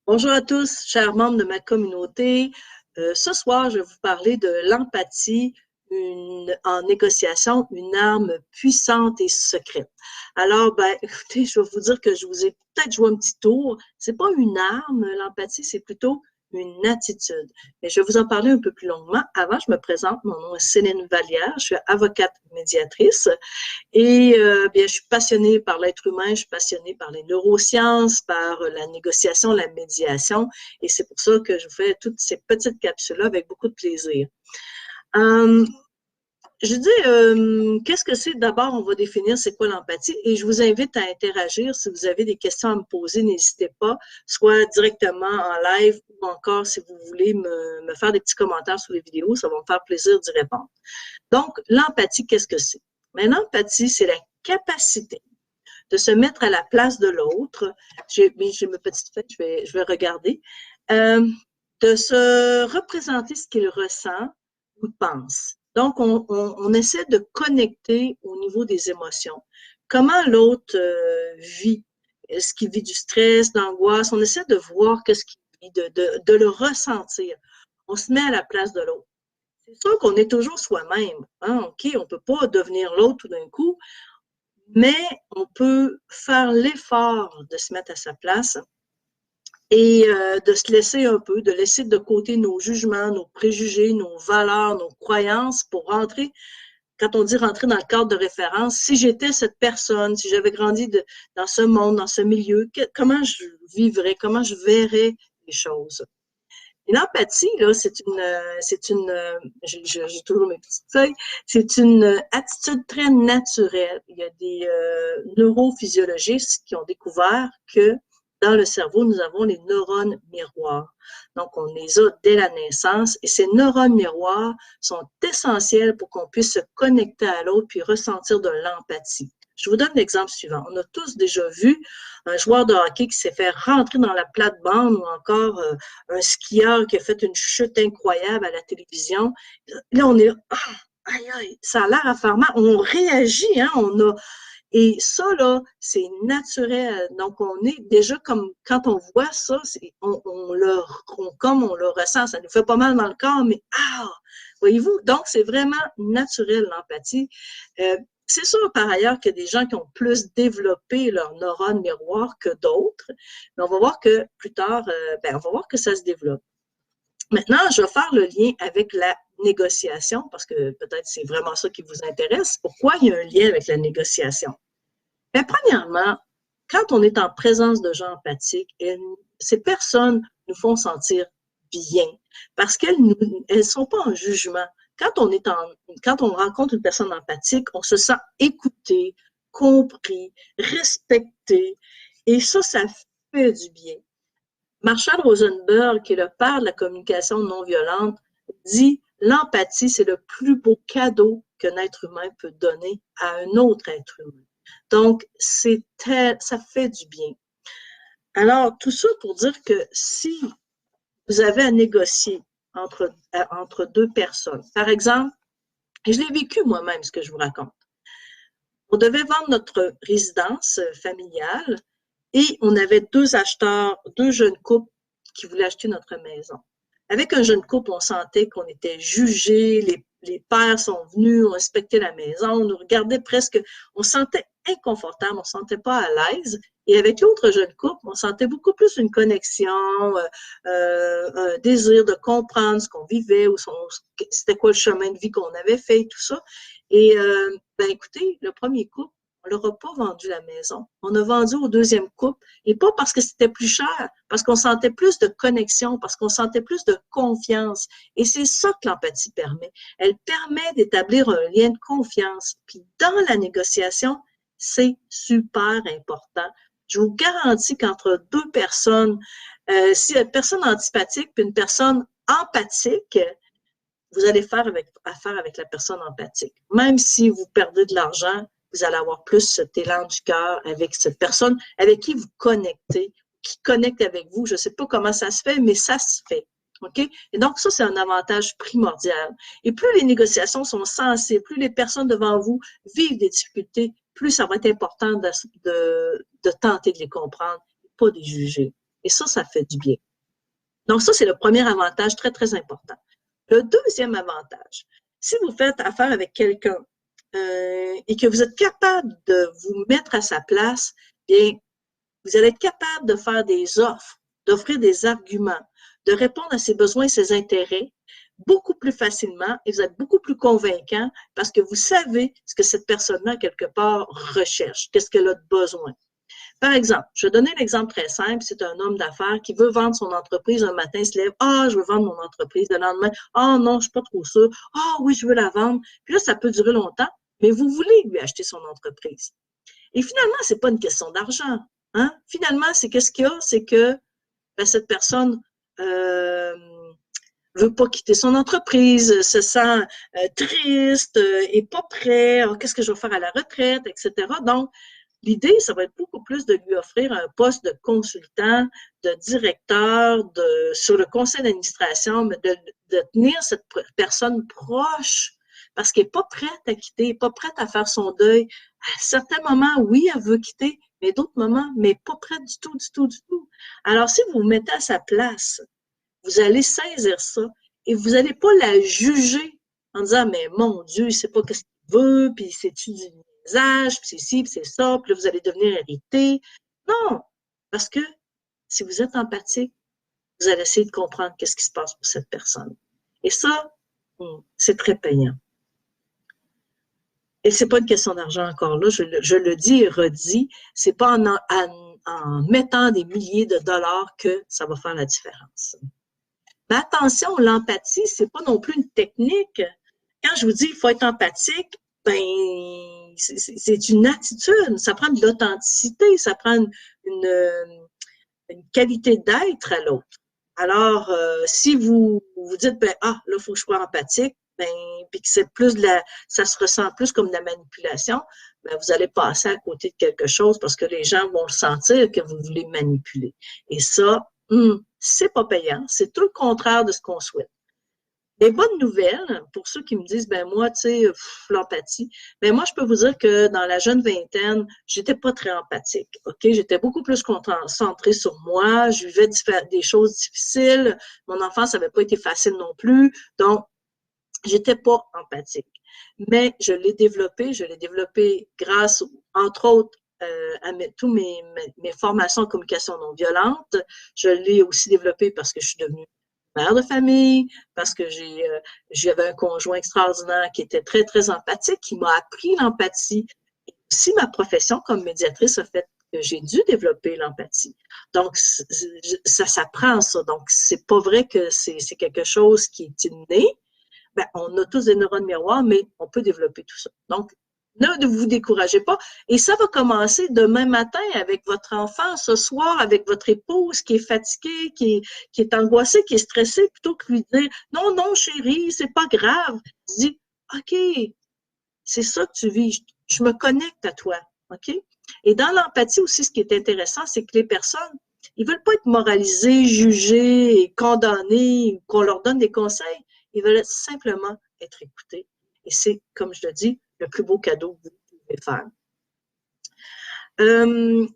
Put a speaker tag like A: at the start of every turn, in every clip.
A: Bonjour à tous, chers membres de ma communauté. Ce soir, je vais vous parler de l'empathie en négociation, une arme puissante et secrète. Alors, écoutez, je vais vous dire que je vous ai peut-être joué un petit tour. C'est pas une arme, l'empathie, c'est plutôt une attitude. Mais je vais vous en parler un peu plus longuement. Avant, je me présente. Mon nom est Céline Vallière. Je suis avocate médiatrice. Et bien, je suis passionnée par l'être humain, je suis passionnée par les neurosciences, par la négociation, la médiation, et c'est pour ça que je vous fais toutes ces petites capsules-là avec beaucoup de plaisir. Euh, je dis, qu'est-ce que c'est? D'abord, on va définir c'est quoi l'empathie et je vous invite à interagir. Si vous avez des questions à me poser, n'hésitez pas, soit directement en live ou encore si vous voulez me faire des petits commentaires sous les vidéos, ça va me faire plaisir d'y répondre. Donc, l'empathie, qu'est-ce que c'est? Mais l'empathie, c'est la capacité de se mettre à la place de l'autre. J'ai ma petite fête, je vais regarder. Euh, de se représenter ce qu'il ressent ou pense. Donc, on essaie de connecter au niveau des émotions. Comment l'autre vit? Est-ce qu'il vit du stress, de l'angoisse? On essaie de voir qu'est-ce qu'il vit, de le ressentir. On se met à la place de l'autre. C'est sûr qu'on est toujours soi-même. Hein? OK, on ne peut pas devenir l'autre tout d'un coup, mais on peut faire l'effort de se mettre à sa place et de se laisser un peu, de laisser de côté nos jugements, nos préjugés, nos valeurs, nos croyances pour rentrer, quand on dit rentrer dans le cadre de référence, si j'étais cette personne, si j'avais grandi dans ce monde, dans ce milieu, comment je vivrais, comment je verrais les choses. Et l'empathie, là, j'ai toujours mes petites feuilles, c'est une attitude très naturelle. Il y a des neurophysiologistes qui ont découvert que dans le cerveau, nous avons les neurones miroirs. Donc, on les a dès la naissance et ces neurones miroirs sont essentiels pour qu'on puisse se connecter à l'autre puis ressentir de l'empathie. Je vous donne l'exemple suivant. On a tous déjà vu un joueur de hockey qui s'est fait rentrer dans la plate-bande ou encore un skieur qui a fait une chute incroyable à la télévision. Là, on est là, ah, aïe, aïe, ça a l'air à faire mal. On réagit, hein, et ça, là, c'est naturel. Donc, on est déjà comme, quand on voit ça, comme on le ressent. Ça nous fait pas mal dans le corps, mais voyez-vous? Donc, c'est vraiment naturel, l'empathie. C'est sûr, par ailleurs, qu'il y a des gens qui ont plus développé leur neurone miroir que d'autres, mais on va voir que plus tard, on va voir que ça se développe. Maintenant, je vais faire le lien avec la négociation, parce que peut-être c'est vraiment ça qui vous intéresse. Pourquoi il y a un lien avec la négociation? Bien, premièrement, quand on est en présence de gens empathiques, ces personnes nous font sentir bien, parce qu'elles ne sont pas en jugement. Quand on rencontre une personne empathique, on se sent écouté, compris, respecté, et ça fait du bien. Marshall Rosenberg, qui est le père de la communication non violente, dit « L'empathie, c'est le plus beau cadeau qu'un être humain peut donner à un autre être humain. » Donc, ça fait du bien. Alors, tout ça pour dire que si vous avez à négocier entre deux personnes, par exemple, et je l'ai vécu moi-même, ce que je vous raconte, on devait vendre notre résidence familiale et on avait deux acheteurs, deux jeunes couples qui voulaient acheter notre maison. Avec un jeune couple, on sentait qu'on était jugés, les pères sont venus, ont inspecté la maison, on nous regardait presque, on se sentait inconfortable, on ne se sentait pas à l'aise. Et avec l'autre jeune couple, on sentait beaucoup plus une connexion, un désir de comprendre ce qu'on vivait, ou c'était quoi le chemin de vie qu'on avait fait, tout ça. Et écoutez, le premier couple, on leur a pas vendu la maison. On a vendu au deuxième couple, et pas parce que c'était plus cher, parce qu'on sentait plus de connexion, parce qu'on sentait plus de confiance. Et c'est ça que l'empathie permet. Elle permet d'établir un lien de confiance. Puis dans la négociation, c'est super important. Je vous garantis qu'entre deux personnes, si une personne antipathique puis une personne empathique, vous allez faire affaire avec la personne empathique. Même si vous perdez de l'argent, vous allez avoir plus cet élan du cœur avec cette personne avec qui vous connectez, qui connecte avec vous. Je ne sais pas comment ça se fait, mais ça se fait. OK? Et donc, ça, c'est un avantage primordial. Et plus les négociations sont sensées, plus les personnes devant vous vivent des difficultés, plus ça va être important de tenter de les comprendre, pas de les juger. Et ça fait du bien. Donc ça, c'est le premier avantage très, très important. Le deuxième avantage, si vous faites affaire avec quelqu'un et que vous êtes capable de vous mettre à sa place, bien, vous allez être capable de faire des offres, d'offrir des arguments, de répondre à ses besoins et ses intérêts beaucoup plus facilement et vous êtes beaucoup plus convaincant parce que vous savez ce que cette personne-là, quelque part, recherche, qu'est-ce qu'elle a de besoin. Par exemple, je vais donner l'exemple très simple, c'est un homme d'affaires qui veut vendre son entreprise, un matin, il se lève, « Ah, je veux vendre mon entreprise », le lendemain, « Ah non, je ne suis pas trop sûre, ah oui, je veux la vendre », puis là, ça peut durer longtemps, mais vous voulez lui acheter son entreprise. Et finalement, ce n'est pas une question d'argent. Hein? Finalement, c'est qu'est-ce qu'il y a? C'est que ben, cette personne veut pas quitter son entreprise, se sent triste, est pas prêt, qu'est-ce que je vais faire à la retraite, etc. Donc, l'idée, ça va être beaucoup plus de lui offrir un poste de consultant, de directeur, sur le conseil d'administration, mais de tenir cette personne proche parce qu'elle n'est pas prête à quitter, elle n'est pas prête à faire son deuil. À certains moments, oui, elle veut quitter, mais d'autres moments, mais pas prête du tout, du tout, du tout. Alors, si vous vous mettez à sa place, vous allez saisir ça et vous n'allez pas la juger en disant, mais mon Dieu, il ne sait pas ce qu'il veut, puis c'est-tu du niaisage, puis c'est ci, puis c'est ça, puis là, vous allez devenir irrité. Non, parce que si vous êtes empathique, vous allez essayer de comprendre qu'est-ce qui se passe pour cette personne. Et ça, c'est très payant. Et c'est pas une question d'argent encore là, je le dis et redis, c'est pas en mettant des milliers de dollars que ça va faire la différence. Mais attention, l'empathie, c'est pas non plus une technique. Quand je vous dis il faut être empathique, ben c'est une attitude, ça prend de l'authenticité, ça prend une qualité d'être à l'autre. Alors, si vous dites, ben, ah, là, il faut que je sois empathique, ben, puis que c'est plus ça se ressent plus comme de la manipulation, ben, vous allez passer à côté de quelque chose parce que les gens vont le sentir que vous voulez manipuler. Et ça, c'est pas payant. C'est tout le contraire de ce qu'on souhaite. Les bonnes nouvelles, pour ceux qui me disent, ben moi, tu sais, l'empathie, ben moi, je peux vous dire que dans la jeune vingtaine, j'étais pas très empathique, OK? J'étais beaucoup plus concentrée sur moi, je vivais des choses difficiles, mon enfance n'avait pas été facile non plus, donc, j'étais pas empathique. Mais je l'ai développé grâce, entre autres, à toutes mes formations en communication non violente. Je l'ai aussi développé parce que je suis devenue mère de famille, parce que j'avais un conjoint extraordinaire qui était très, très empathique, qui m'a appris l'empathie. Aussi, ma profession comme médiatrice a fait que j'ai dû développer l'empathie. Donc, ça s'apprend, ça. Donc, c'est pas vrai que c'est quelque chose qui est inné. Ben, on a tous des neurones miroirs, mais on peut développer tout ça. Donc, ne vous découragez pas. Et ça va commencer demain matin avec votre enfant, ce soir avec votre épouse qui est fatiguée, qui est angoissée, qui est stressée, plutôt que lui dire « Non, non, chérie, c'est pas grave. » Dis « OK, c'est ça que tu vis. Je me connecte à toi. » OK? Et dans l'empathie aussi, ce qui est intéressant, c'est que les personnes, ils veulent pas être moralisés, jugés et condamnés, qu'on leur donne des conseils. Ils veulent simplement être écoutés. Et c'est, comme je le dis, le plus beau cadeau que vous pouvez faire.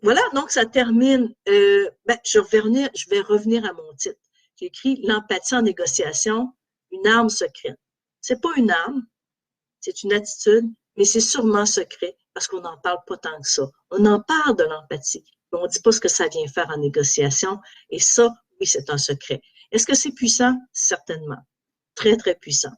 A: Voilà, donc ça termine. Je vais revenir à mon titre. J'ai écrit « L'empathie en négociation, une arme secrète ». C'est pas une arme, c'est une attitude, mais c'est sûrement secret parce qu'on n'en parle pas tant que ça. On en parle de l'empathie, mais on ne dit pas ce que ça vient faire en négociation. Et ça, oui, c'est un secret. Est-ce que c'est puissant? Certainement. Très, très puissant.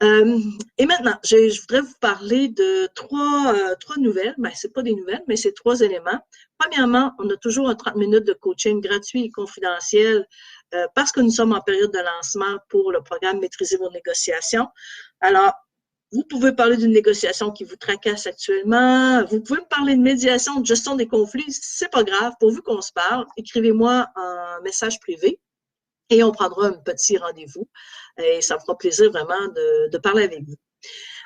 A: Et maintenant, je voudrais vous parler de trois nouvelles. Ben, c'est pas des nouvelles, mais c'est 3 éléments. Premièrement, on a toujours un 30 minutes de coaching gratuit et confidentiel parce que nous sommes en période de lancement pour le programme Maîtriser vos négociations. Alors, vous pouvez parler d'une négociation qui vous tracasse actuellement. Vous pouvez me parler de médiation, de gestion des conflits. C'est pas grave, pourvu qu'on se parle. Écrivez-moi un message privé. Et on prendra un petit rendez-vous et ça me fera plaisir vraiment de parler avec vous.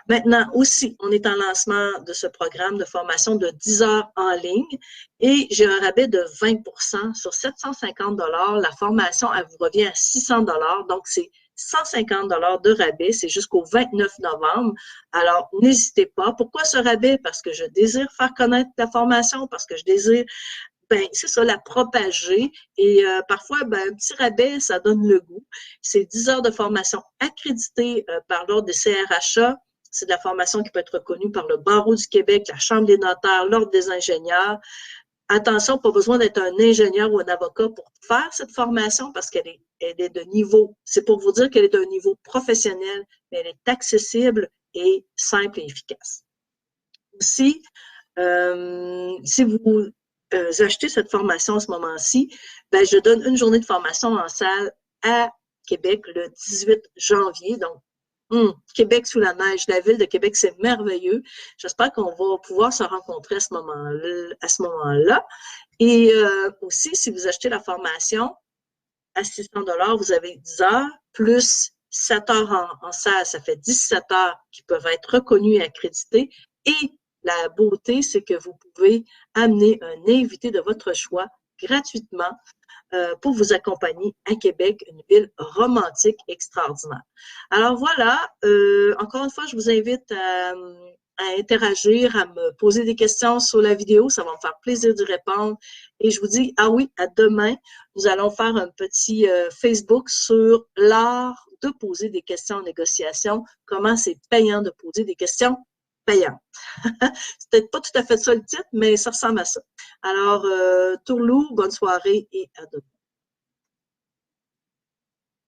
A: Maintenant aussi, on est en lancement de ce programme de formation de 10 heures en ligne et j'ai un rabais de 20% sur 750 $. La formation, elle vous revient à 600 $. Donc, c'est 150 $ de rabais, c'est jusqu'au 29 novembre. Alors, n'hésitez pas. Pourquoi ce rabais? Parce que je désire faire connaître la formation, parce que je désire ben, c'est ça, la propager. Et parfois, ben, un petit rabais, ça donne le goût. C'est 10 heures de formation accréditée par l'Ordre des CRHA. C'est de la formation qui peut être reconnue par le Barreau du Québec, la Chambre des notaires, l'Ordre des ingénieurs. Attention, pas besoin d'être un ingénieur ou un avocat pour faire cette formation parce elle est de niveau, c'est pour vous dire qu'elle est d'un niveau professionnel, mais elle est accessible et simple et efficace. Aussi, si vous achetez cette formation à ce moment-ci, ben, je donne une journée de formation en salle à Québec le 18 janvier. Donc, Québec sous la neige, la ville de Québec, c'est merveilleux. J'espère qu'on va pouvoir se rencontrer à ce moment-là. Et aussi, si vous achetez la formation à 600 $, vous avez 10 heures plus 7 heures en salle, ça fait 17 heures qui peuvent être reconnues et accréditées. Et la beauté, c'est que vous pouvez amener un invité de votre choix gratuitement pour vous accompagner à Québec, une ville romantique extraordinaire. Alors voilà, encore une fois, je vous invite à interagir, à me poser des questions sur la vidéo. Ça va me faire plaisir d'y répondre. Et je vous dis, ah oui, à demain, nous allons faire un petit Facebook sur l'art de poser des questions en négociation, comment c'est payant de poser des questions payantes. C'est peut-être pas tout à fait ça le titre, mais ça ressemble à ça. Alors, Tourlou, bonne soirée et à demain.